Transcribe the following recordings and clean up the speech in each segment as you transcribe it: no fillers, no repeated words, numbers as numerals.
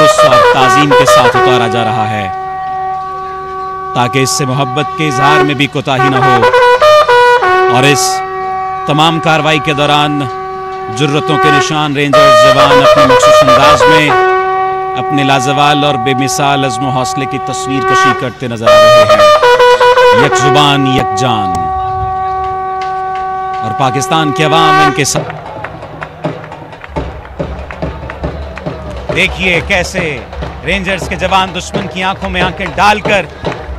तकद्दुस और ताज़ीम के साथ उतारा जा रहा है, ताकि इससे मोहब्बत के इजहार में भी कोताही न हो। और इस तमाम कार्रवाई के दौरान जुर्रतों के निशान रेंजर्स जवान अपने मखसूस अंदाज में अपने लाजवाल और बेमिसाल अज़्म हौसले की तस्वीर कशी करते नजर आ रहे हैं। यक जुबान यक जान, और पाकिस्तान की अवाम इनके साथ। देखिए कैसे रेंजर्स के जवान दुश्मन की आंखों में आंखें डालकर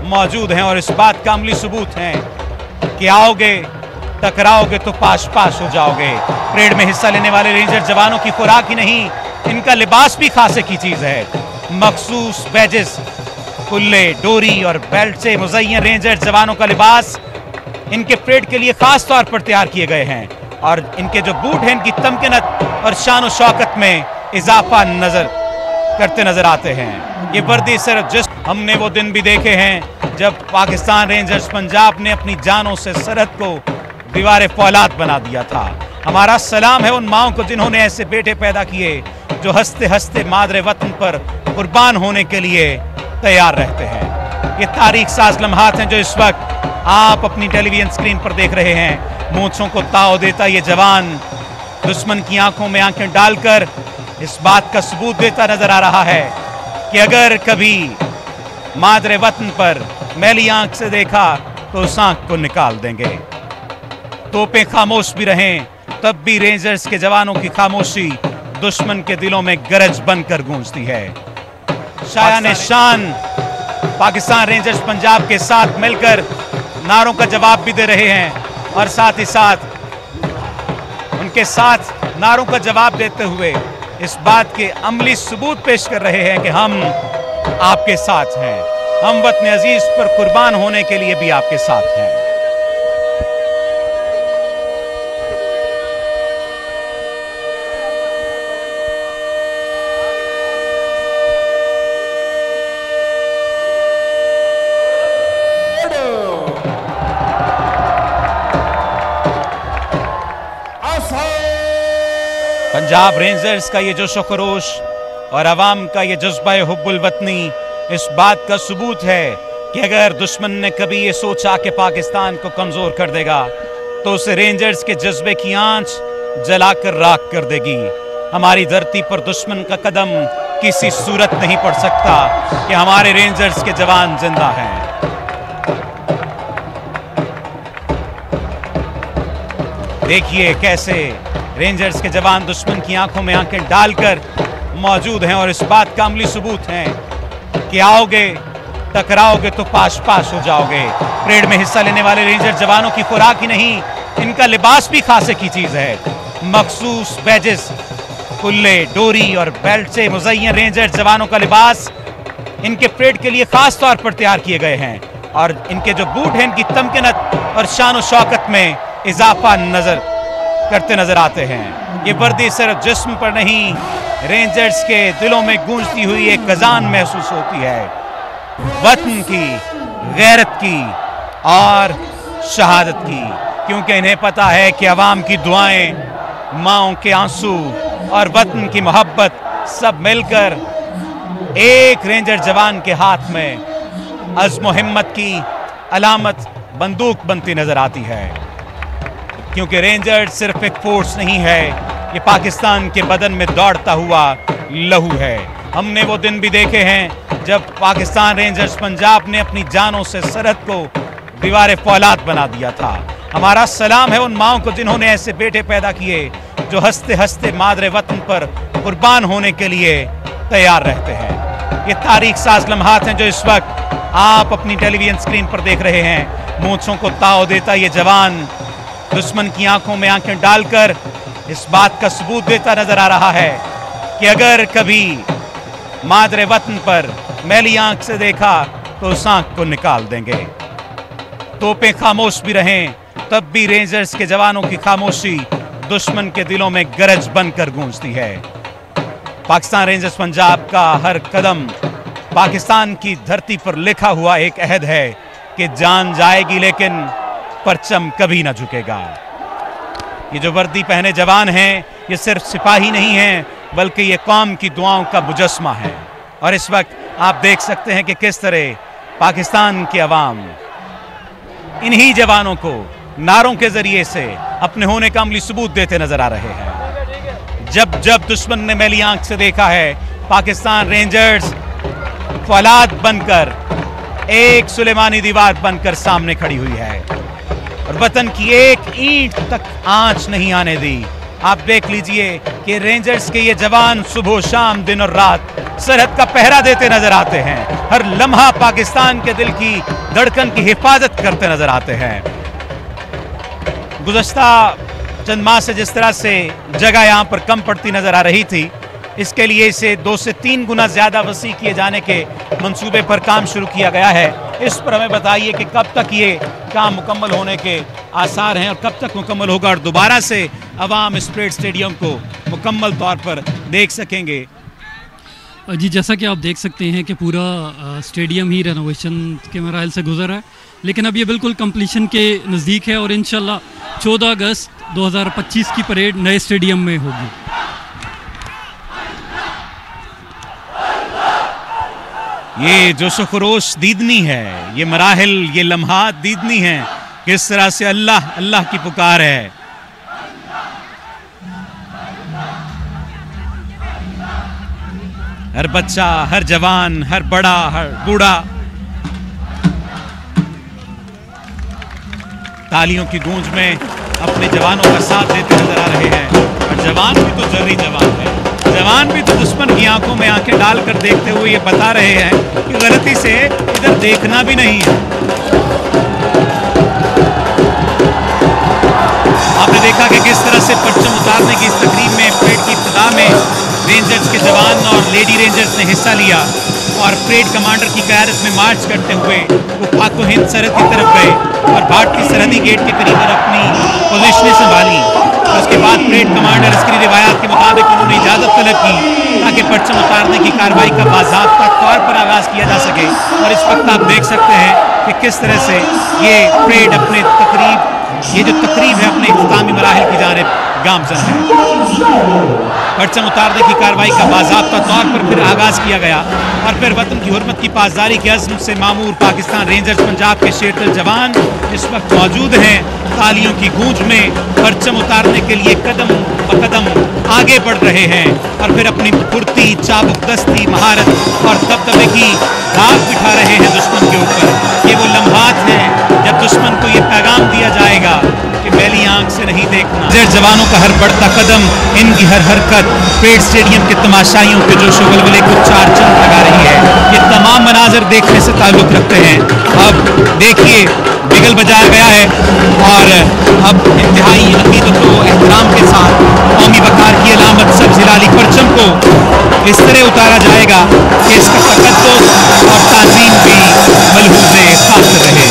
मौजूद हैं और इस बात का अमली सबूत है कि आओगे टकराओगे तो पाश पाश हो जाओगे। परेड में हिस्सा लेने वाले रेंजर जवानों की खुराक ही नहीं, इनका लिबास भी खासे की चीज है। मखसूस बैजेस, कुल्ले, डोरी और बेल्ट से मुज़य्यन रेंजर जवानों का लिबास इनके परेड के लिए खास तौर पर तैयार किए गए हैं, और इनके जो बूट हैं इनकी तमकीनत और शान और शौकत में इजाफा करते नजर आते हैं। ये वर्दी सिर्फ जिस हमने वो दिन भी देखे हैं जब पाकिस्तान रेंजर्स पंजाब ने अपनी जानों से सरहद को दीवार फौलाद बना दिया था। हमारा सलाम है उन माओं को जिन्होंने ऐसे बेटे पैदा किए जो हंसते हंसते मादरे वतन पर कुर्बान होने के लिए तैयार रहते हैं। ये तारीख साज लम्हात हैं जो इस वक्त आप अपनी टेलीविजन स्क्रीन पर देख रहे हैं। मूंछों को ताव देता ये जवान दुश्मन की आंखों में आंखें डालकर इस बात का सबूत देता नजर आ रहा है कि अगर कभी मादरे वतन पर मैली आंख से देखा तो उस आंख को निकाल देंगे। तोपें खामोश भी रहें तब भी रेंजर्स के जवानों की खामोशी दुश्मन के दिलों में गरज बनकर गूंजती है। शायान शान पाकिस्तान रेंजर्स पंजाब के साथ मिलकर नारों का जवाब भी दे रहे हैं, और साथ ही साथ उनके साथ नारों का जवाब देते हुए इस बात के अमली सबूत पेश कर रहे हैं कि हम आपके साथ हैं, हम वतन अजीज पर कुर्बान होने के लिए भी आपके साथ हैं। पंजाब रेंजर्स का ये जोश खरोश और अवाम का ये जज्बा हुब्बुल वतनी इस बात का सबूत है कि अगर दुश्मन ने कभी ये सोचा कि पाकिस्तान को कमजोर कर देगा तो उसे रेंजर्स के जज्बे की आंच जलाकर राख कर देगी। हमारी धरती पर दुश्मन का कदम किसी सूरत नहीं पड़ सकता कि हमारे रेंजर्स के जवान जिंदा हैं। देखिए कैसे रेंजर्स के जवान दुश्मन की आंखों में आंखें डालकर मौजूद हैं और इस बात का अमली सबूत है कि आओगे टकराओगे तो पाश पाश हो जाओगे। परेड में हिस्सा लेने वाले रेंजर जवानों की खुराक ही नहीं, इनका लिबास भी खासे की चीज है। मखसूस बैजेस, कुल्ले, डोरी और बेल्ट से मुज़य्यन रेंजर जवानों का लिबास इनके परेड के लिए खास तौर पर तैयार किए गए हैं, और इनके जो बूट हैं इनकी तमकीनत और शान और शौकत में इजाफा करते नजर आते हैं। ये वर्दी सिर्फ जिस्म पर नहीं, रेंजर्स के दिलों में गूंजती हुई एक अज़ान महसूस होती है, वतन की, गैरत की और शहादत की, क्योंकि इन्हें पता है कि अवाम की दुआएं, माओं के आंसू और वतन की मोहब्बत सब मिलकर एक रेंजर जवान के हाथ में अज़्म हिम्मत की अलामत बंदूक बनती नजर आती है। क्योंकि रेंजर सिर्फ एक फोर्स नहीं है, ये पाकिस्तान के बदन में दौड़ता हुआ लहू है। हमने वो दिन भी देखे हैं जब पाकिस्तान रेंजर्स पंजाब ने अपनी जानों से सरहद को दीवार फौलाद बना दिया था। हमारा सलाम है उन माओं को जिन्होंने ऐसे बेटे पैदा किए जो हंसते हंसते मादरे वतन पर कुर्बान होने के लिए तैयार रहते हैं। ये तारीख साज लम्हात हैं जो इस वक्त आप अपनी टेलीविजन स्क्रीन पर देख रहे हैं। मूंछों को ताव देता ये जवान दुश्मन की आंखों में आंखें डालकर इस बात का सबूत देता नजर आ रहा है कि अगर कभी मादरे वतन पर मैली आंख से देखा तो उस आंख को निकाल देंगे। तोपें खामोश भी रहें तब भी रेंजर्स के जवानों की खामोशी दुश्मन के दिलों में गरज बनकर गूंजती है। पाकिस्तान रेंजर्स पंजाब का हर कदम पाकिस्तान की धरती पर लिखा हुआ एक अहद है कि जान जाएगी लेकिन परचम कभी ना झुकेगा। ये जो वर्दी पहने जवान हैं ये सिर्फ सिपाही नहीं हैं बल्कि ये कौम की दुआओं का मुजस्मा है। और इस वक्त आप देख सकते हैं कि किस तरह पाकिस्तान की आवाम इन्हीं जवानों को नारों के जरिए से अपने होने का अमली सबूत देते नजर आ रहे हैं। जब जब दुश्मन ने मैली आंख से देखा है, पाकिस्तान रेंजर्स फौलाद बनकर एक सुलेमानी दीवार बनकर सामने खड़ी हुई है और वतन की एक ईंट तक आंच नहीं आने दी। आप देख लीजिए कि रेंजर्स के ये जवान सुबह शाम दिन और रात सरहद का पहरा देते नजर आते हैं। हर लम्हा पाकिस्तान के दिल की धड़कन की हिफाजत करते नजर आते हैं। गुज़श्ता चंद माह से जिस तरह से जगह यहां पर कम पड़ती नजर आ रही थी, इसके लिए इसे 2 से 3 गुना ज्यादा वसी किए जाने के मंसूबे पर काम शुरू किया गया है। इस पर हमें बताइए कि कब तक ये काम मुकम्मल होने के आसार हैं और कब तक मुकम्मल होगा और दोबारा से अवाम इस परेड स्टेडियम को मुकम्मल तौर पर देख सकेंगे। जी, जैसा कि आप देख सकते हैं कि पूरा स्टेडियम ही रेनोवेशन के मराहल से गुजर है, लेकिन अब ये बिल्कुल कंप्लीशन के नज़दीक है और इंशाल्लाह 14 अगस्त 2025 की परेड नए स्टेडियम में होगी। ये जोशो खरोश दीदनी है, ये मराहिल, ये लम्हात दीदनी है, किस तरह से अल्लाह अल्लाह की पुकार है। हर बच्चा, हर जवान, हर बड़ा, हर बूढ़ा तालियों की गूंज में अपने जवानों का साथ देते नजर आ रहे हैं। और जवान भी तो जर्री जवान है, जवान भी तो दुश्मन की आंखों में आंखें डालकर देखते हुए ये बता रहे हैं कि गलती से इधर देखना भी नहीं है। आपने देखा कि किस तरह से परचम उतारने की इस तकरीब में परेड की इब्तिदा में रेंजर्स के जवान और लेडी रेंजर्स ने हिस्सा लिया और परेड कमांडर की क़यादत में मार्च करते हुए वो पाक हिंद सरहद की तरफ गए और भारतीय सरहदी गेट के करीब अपनी पोजीशनें संभाली। उसके बाद परेड कमांडर इसकी रिवायात के मुताबिक उन्होंने इजाज़त तलब की ताकि परचम उतारने की कार्रवाई का बाज़ाब्ता तौर पर आगाज़ किया जा सके। और इस वक्त आप देख सकते हैं कि किस तरह से ये परेड अपने ये जो तकरीब है अपने इख्तितामी मराहिल की जानिब गामज़न है। परचम उतारने की कार्रवाई का बाज़ाब्ता तौर पर फिर आगाज़ किया गया और फिर वतन की हुर्मत की पासदारी के अज़्म से मामूर पाकिस्तान रेंजर्स पंजाब के शेरतल जवान इस वक्त मौजूद हैं। तालियों की गूंज में परचम उतारने के लिए कदम ब कदम आगे बढ़ रहे हैं और फिर अपनी फुर्ती, चाबुक दस्ती, महारत और दबदबे की दाग बिठा रहे हैं दुश्मन के ऊपर। ये वो लम्हात हैं जब दुश्मन को ये पैगाम दिया जाएगा कि मैली आंख से नहीं देखना। जवानों का हर बढ़ता कदम, इनकी हर हरकत परेड स्टेडियम के तमाशाइयों के जोशो वलवले को चार चांद लगा रही है। ये तमाम मनाजर देखने से ताल्लुक रखते हैं। अब देखिए बिगल बजाया गया है और अब इंतहाई अकीदत व एहतराम के साथ कौमी वकार की अलामत सब्ज़ हिलाली परचम को इस तरह उतारा जाएगा कि इसका तकद्दुस और ताज़ीम भी मलहूज़े खातिर रहे।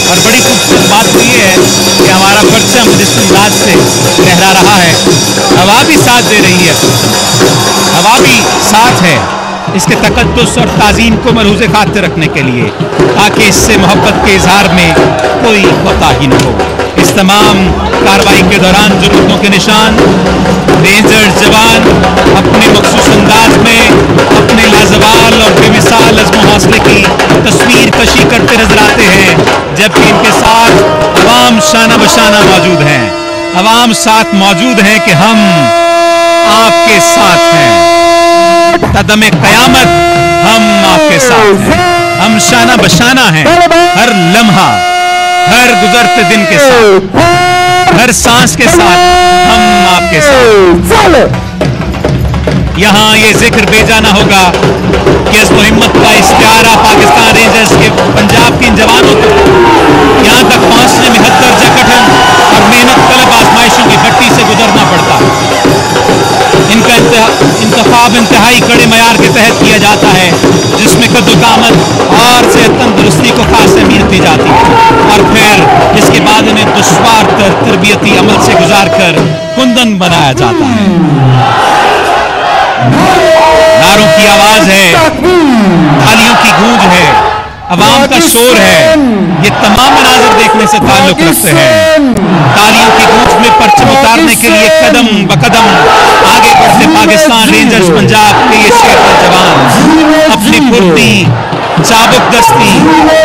और बड़ी खूबसूरत बात तो ये है कि हमारा परचम जिस अंदाज से लहरा रहा है, हवा भी साथ दे रही है, हवा भी साथ है इसके तकद्दुस और ताज़ीम को मलहूज़े खातिर रखने के लिए, ताकि इससे मोहब्बत के इजहार में कोई कोताही न हो। इस तमाम कार्रवाई के दौरान ज़रूरतों के निशान रेंजर्स जवान अपने मखसूस अंदाज में अपने लाजवाल और बेमिसाल अज़्म हौसले की तस्वीर कशी करते नजर आते हैं, जबकि इनके साथ अवाम शाना बशाना मौजूद हैं। अवाम साथ मौजूद हैं कि हम आपके साथ हैं, कदम क़यामत हम आपके साथ हैं, हम शाना बशाना हैं हर लम्हा, हर गुजरते दिन के साथ, हर सांस के साथ हम आपके साथ। यहाँ ये जिक्र बेजा ना होगा कि इस हिम्मत का इश्तिहारा पाकिस्तान रेंजर्स के पंजाब के इन जवानों को यहाँ तक पहुँचने में हद दर्जा कठिन और मेहनत तलब आजमाइशों की भट्टी से गुजरना पड़ता। इनका इंतखाब इंतहाई कड़े मयार के तहत किया जाता है, जिसमें कद्दुकामत और सेहत तंदुरुस्ती को खास अहमियत दी जाती है और फिर इसके बाद इन्हें दुश्वार तरबियती अमल से गुजार कर कुंदन बनाया जाता है। नारों की आवाज है, तालियों की गूंज है अवाम का शोर है, ये तमाम मनाजिर देखने से ताल्लुक रखते हैं। तालियों की गूंज में परचम उतारने के लिए कदम ब कदम आगे बढ़ते पाकिस्तान रेंजर्स पंजाब के ये शेर जवान अपनी फुर्ती, चाबुक दस्ती,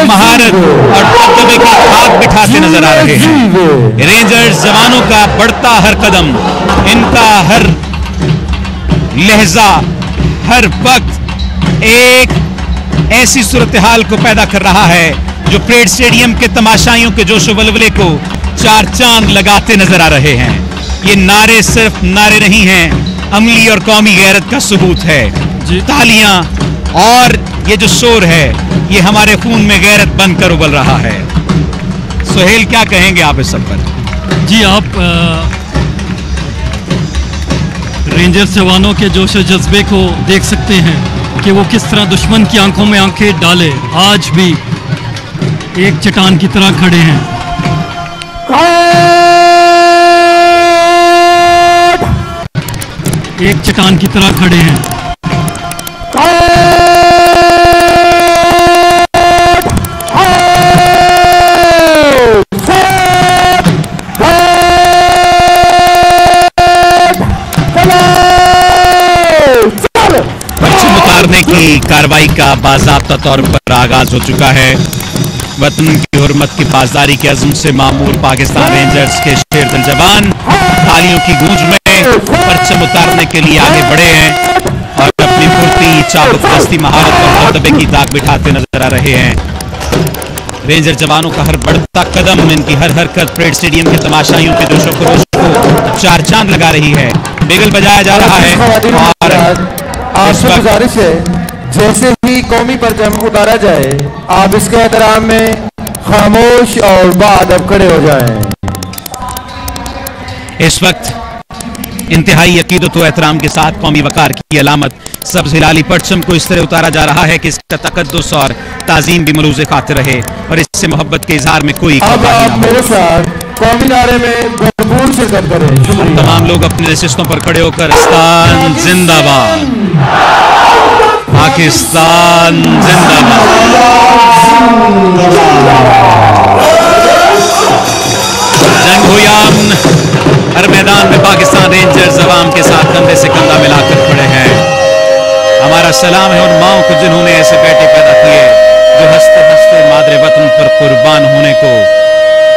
महारत और दबदबे की खाक बिठाते नजर आ रहे हैं। रेंजर्स जवानों का बढ़ता हर कदम, इनका हर लहजा, हर वक्त एक ऐसी सूरत हाल को पैदा कर रहा है जो परेड स्टेडियम के तमाशाइयों के जोश वलवले को चार चांद लगाते नजर आ रहे हैं। ये नारे सिर्फ नारे नहीं हैं, अमली और कौमी गैरत का सबूत है। तालियां और ये जो शोर है, ये हमारे खून में गैरत बनकर उबल रहा है। सुहेल, क्या कहेंगे आप इस सब पर? जी, आप रेंजर्स जवानों के जोश जज्बे को देख सकते हैं कि वो किस तरह दुश्मन की आंखों में आंखें डाले आज भी एक चट्टान की तरह खड़े हैं। एक चट्टान की तरह खड़े हैं। परचम उतारने की कार्रवाई का बाज़ाब्ता तौर पर आगाज हो चुका है। वतन की हुर्मत की पासदारी के अज़्म से मामूर पाकिस्तान रेंजर्स के शेर दिल जवान तालियों की गूंज में परचम उतारने के लिए आगे बढ़े हैं और अपनी फुर्ती, चाबुक दस्ती, महारत और दबदबे की दाग बिठाते नजर आ रहे हैं। रेंजर जवानों का हर बढ़ता कदम, इनकी हर हरकत परेड स्टेडियम के तमाशाइयों के जोशो खरोश को चार चांद लगा रही है। बिगल बजाया जा रहा है और आपसे गुजारिश है, जैसे ही कौमी परचम उतारा जाए आप इसके एहतराम में खामोश और बाअदब खड़े हो जाएं। इस वक्त इंतहाई अकीदत व एहतराम के साथ कौमी वकार की अलामत सब्ज़ हिलाली परचम को इस तरह उतारा जा रहा है कि इसका तकद्दुस और ताज़ीम भी मलूज़े खातिर रहे और इससे मोहब्बत के इजहार में कोई अब आप मेरे साथ कौमी नारे में भरपूर शिरकत करें। तमाम लोग अपने नशिस्तों पर खड़े होकर पाकिस्तान जिंदाबाद, पाकिस्तान जिंदाबाद। जंग हुयान हर मैदान में पाकिस्तान रेंजर्स अवाम के साथ कंधे से कंधा मिलाकर खड़े हैं। हमारा सलाम है उन माओं को जिन्होंने ऐसे बेटे पैदा किए जो हंसते हंसते मादरे वतन पर कुर्बान होने को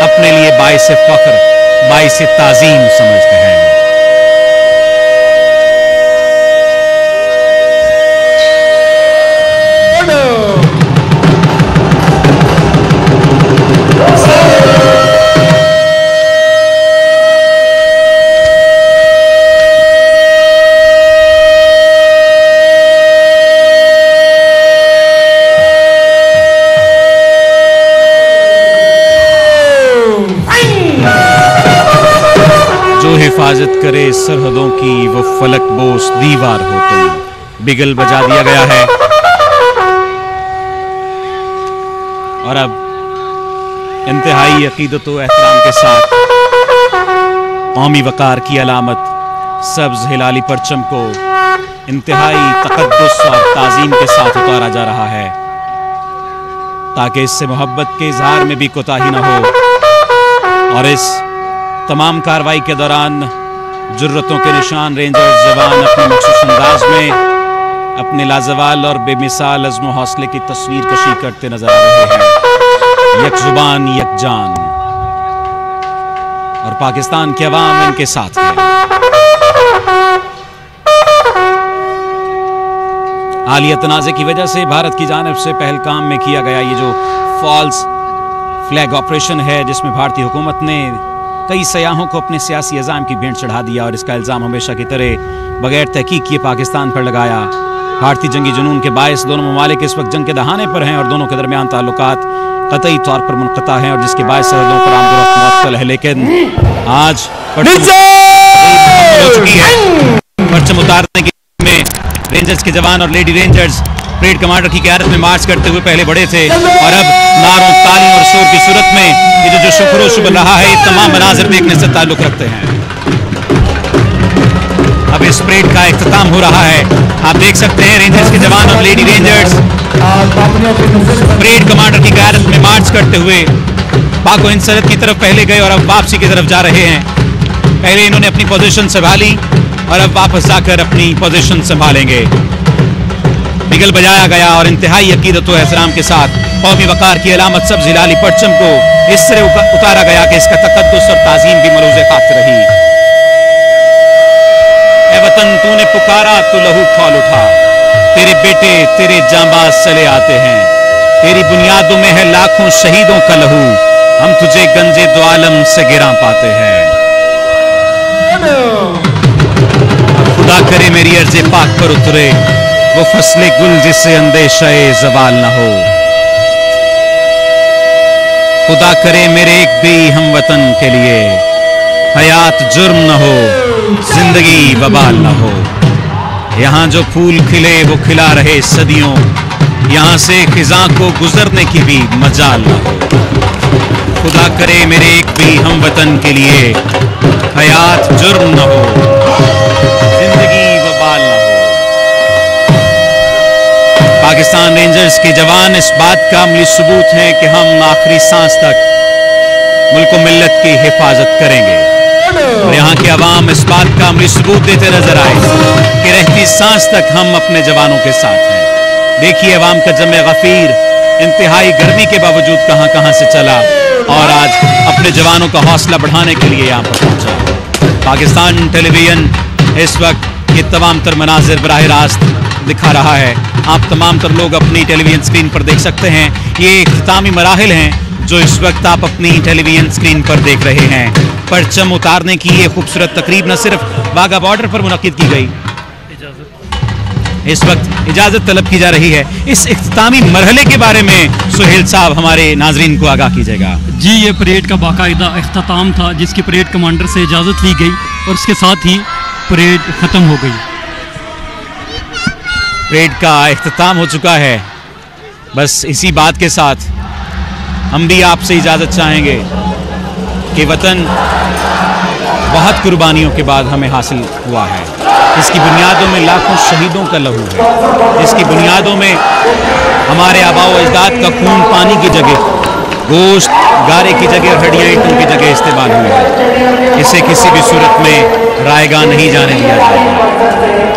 अपने लिए बाइस फख्र, बाइस ताज़ीम समझते हैं। हिफाजत करे सरहदों की वो फलक बोस दीवार हो तुम। बिगल बजा दिया गया है और अब इंतहाई अकीदत व एहतराम के साथ कौमी वकार की अलामत सब्ज हिलाली परचम को इंतहाई तकद्दुस और ताज़ीम के साथ उतारा जा रहा है ताकि इससे मोहब्बत के इजहार में भी कोताही न हो। और इस तमाम कार्रवाई के दौरान जुर्रतों के निशान रेंजर्स जवान अपने मखसूस अंदाज में अपने लाजवाल और बेमिसाल अज़्म हौसले की तस्वीर कशी करते नजर आ रहे हैं। यक जुबान यक जान और पाकिस्तान के अवाम इनके साथ है। हालिया तनाज़े की वजह से भारत की जानिब से पहलगाम में किया गया ये जो फॉल्स फ्लैग ऑपरेशन है, जिसमें भारतीय हुकूमत ने कई सयाहों को अपने सियासी अज़ाम की भेंट चढ़ा दिया और इसका इल्ज़ाम हमेशा की तरह बगैर तहकीक किए पाकिस्तान पर लगाया। भारतीय जंगी जुनून के बायस दोनों ममालिक इस वक्त जंग के दहाने पर हैं और दोनों के दरमियान ताल्लुकात कतई तौर पर मुनक़ता हैं और जिसके बायस सरहदों पर आमदोरफ्त मुअत्तल है। लेकिन आज हो चुकी है। परचम उतारने में रेंजर्स के जवान और लेडी रेंजर्स परेड कमांडर की क़यादत में मार्च करते हुए पहले बढ़े थे और अब नारों, तालियों और शोर की सूरत में ये जो शुक्रोश बन रहा है, ये तमाम मनाज़िर देखने से ताल्लुक़ रखते हैं। अब इस परेड का इख्तिताम हो रहा है। आप देख सकते हैं रेंजर्स के जवान और लेडी रेंजर्स परेड कमांडर की क़यादत में मार्च करते हुए पाको हिंद सरहद की तरफ पहले गए और अब वापसी की तरफ जा रहे हैं। पहले इन्होंने अपनी पोजीशन संभाली और अब वापस जाकर अपनी पोजीशन संभालेंगे। बिगल बजाया गया और इंतहाई अकीदत व एहतराम के साथ कौमी वकार की अलामत सब्ज़ हिलाली परचम को इस तरह उतारा गया कि इसका तकद्दुस और ताज़ीम भी मलूज़े खातिर रही। ए वतन तूने पुकारा तो लहू खौल उठा, तेरे बेटे तेरे जांबाज चले आते हैं, तेरी बुनियादों में है लाखों शहीदों का लहू, हम तुझे गंजे दो आलम से गिरा पाते हैं। खुदा करे मेरी अर्ज़े पाक पर उतरे वो फसले गुल जिससे अंदेशाए ज़वाल न हो, खुदा करे मेरे एक भी हम वतन के लिए हयात जुर्म न हो, जिंदगी वबाल न हो। यहाँ जो फूल खिले वो खिला रहे सदियों, यहाँ से खिज़ां को गुजरने की भी मजाल न हो, खुदा करे मेरे एक भी हम वतन के लिए हयात जुर्म न हो, जिंदगी वबाल न हो। पाकिस्तान रेंजर्स के जवान इस बात का अमली सबूत हैं कि हम आखिरी सांस तक मुल्क व मिल्लत की हिफाजत करेंगे और यहाँ के अवाम इस बात का अमली सबूत देते नजर आए कि रहती सांस तक हम अपने जवानों के साथ हैं। देखिए अवाम का जमे गफीर इंतहाई गर्मी के बावजूद कहां कहां से चला और आज अपने जवानों का हौसला बढ़ाने के लिए यहाँ पर पहुंचा। पाकिस्तान टेलीविजन इस वक्त ये तमाम तर मनाजिर बराह रास्त दिखा रहा है, आप तमाम तर लोग अपनी टेलीविजन स्क्रीन पर देख सकते हैं। ये इख्तितामी मराहिल हैं जो इस वक्त आप अपनी टेलीविजन स्क्रीन पर देख रहे हैं। परचम उतारने की ये खूबसूरत तकरीब न सिर्फ वाघा बॉर्डर पर मुनक्किद की गई, इस वक्त इजाजत तलब की जा रही है। इस इख्तितामी मरहले के बारे में सुहेल साहब हमारे नाजरीन को आगाह कीजिएगा। जी, ये परेड का बाकायदा इख्तिताम था जिसकी परेड कमांडर से इजाज़त ली गई और उसके साथ ही परेड ख़त्म हो गई। परेड का इख्तिताम हो चुका है। बस इसी बात के साथ हम भी आपसे इजाज़त चाहेंगे कि वतन बहुत कुर्बानियों के बाद हमें हासिल हुआ है। इसकी बुनियादों में लाखों शहीदों का लहू है, इसकी बुनियादों में हमारे आबा व अजदाद का खून पानी की जगह, गोश्त गारे की जगह, हड्डियाँ ईंटों की जगह इस्तेमाल हुई है। इसे किसी भी सूरत में रायगा नहीं जाने दिया जाएगा।